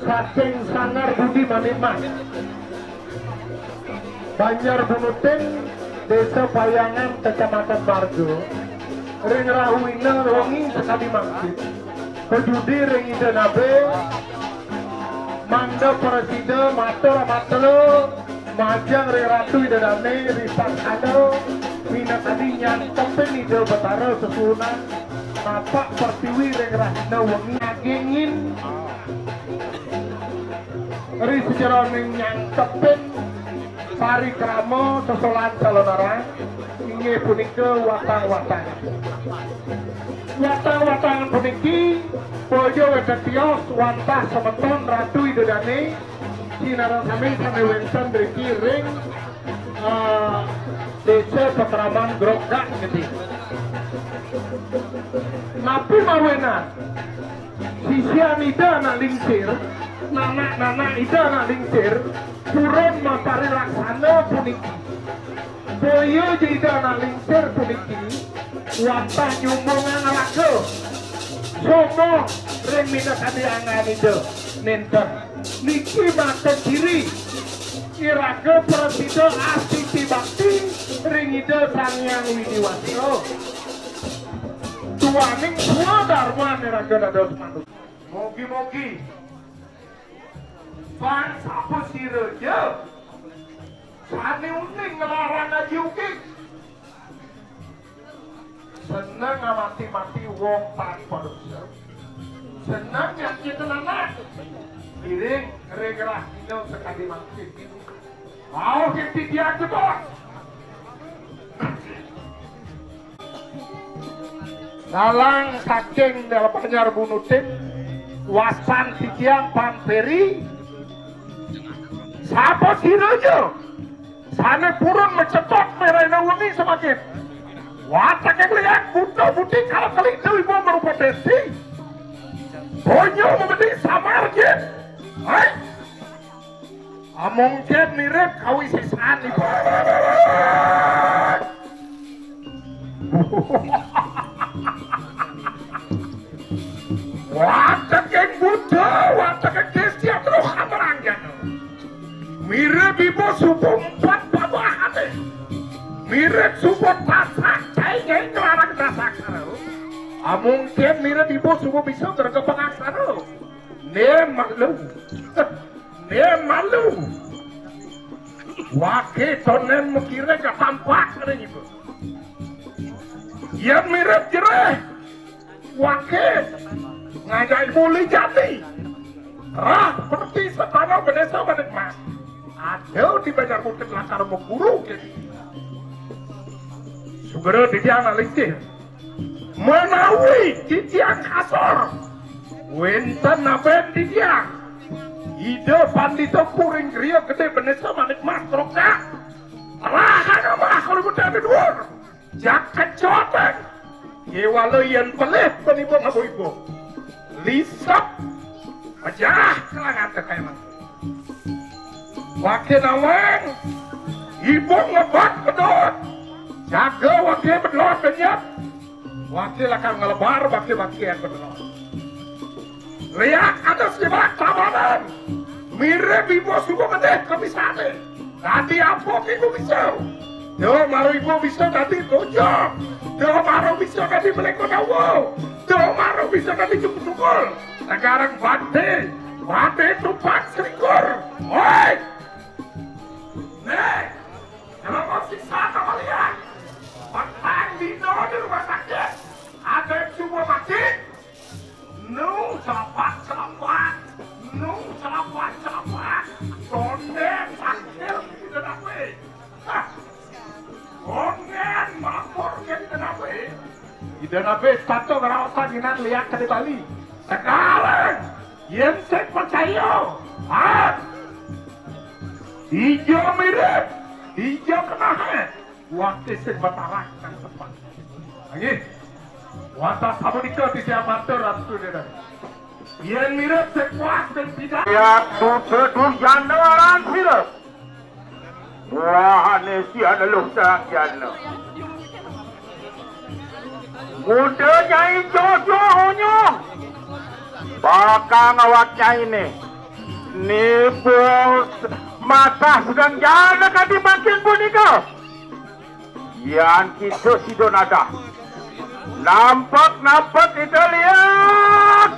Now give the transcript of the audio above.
Saking sangar budi manimah Banjar Bunutin, Desa Payangan, Kecamatan Margo. Ring rahuina wengi sekali maksud. Kejudi ring ide nabe, manda presida mater matelo, majang ring ratu ide dane, risak ado, mina tadi nyantepin ide betara sesunan, napak pertiwi ring rahina wengi agengin. Ri sejarah nyantepin Sari Kramo sesolan calonara ini punika watang-watang puniki bojo wedetios wantah semeton ratu idedane sinarang sami sami wenten driki ring desa Petraman Grogak gitu. Napi mawena sisian ida anak lingsir nana ida anak lingsir turun mapari laksana puniki boyo jida anak lingsir puniki watah nyumbungan raga somo ring minat adiangan ida nenten niki mata diri iraga presida asiti bakti ring ida sangyang widiwasilo tuaning dua dharma iraga dados manuk mogi-mogi Pan sapu sireja sani uning ngelarang aja uki seneng mati-mati wong tanpa dosa seneng nyakitin anak iring regerah ino sekali makin mau kita dia jebak dalang saking dalam Banjar Bunutin wasan tikiang pamperi Sapa sireja sana purun mencetot merena wengi semakin watak yang lihat buta budi kalau kali itu ibu merupa desi bonyo membeli samar jen hai among jen mirip kawi sisaan ibu watake kestia terus hamaranggan. Mirip ibu subuh 4 babahane. Mirip subuh tasak cai kelarang tasak karo. Mungkin mirip ibu subuh bisa berkembang aksara. Ne malu. Wake tonen mukire ka tampak kare ibu. Ya mirip jereh. Wake ngajai muli jati. Seperti setara benesa menikmat. Ada di Banjar Putih lakar memburu gitu. Segera dia analisis. Menawi di tiang kasor. Wenten naben di tiang. Ide pandito puring kriya gede benesa menikmat roka. Rahan sama kalau muda kedua. Jaket joten. Yewalau yang pelit penipu ibu. Lisap. Aja kelangan tekaiman. Wakil nawang. Ibu ngebat bedot. Jaga wakil bedot benyap. Wakil akan ngelebar wakil-wakil yang bedot. Lihat atas jebak tabanan. Mirip ibu suku gede kemisane. Tadi apa ibu bisa? Duh maru ibu bisa tadi gojok. Duh maru bisa tadi melekot awo. Duh maru bisa tadi cukup-cukup. Sekarang bate tupak serikur. Oi! Nih, kalau kau siksa kalian, petang dino di rumah sakit, ada yang semua mati. Celapat. Sonden sakit tidak dapat. Sonden makmur tidak dapat. Tidak dapat satu kerawatan inan lihat ke Bali. Sekarang, yang saya percaya, hijau mirip, hijau kenahan, waktu saya bertarakkan tempat. Lagi, waktu sama nikah di Jakarta ratu dia. Yang mirip sekuat dan tidak. Ya, tuh jandaran mirip. Wah, nesi ada lusa janda. Mudanya jojo-jojo. Bakal ngawaknya ini. Nih bos, mata sedang jalan kan dimakin punika. Yang kita sido nada. Nampak kita lihat.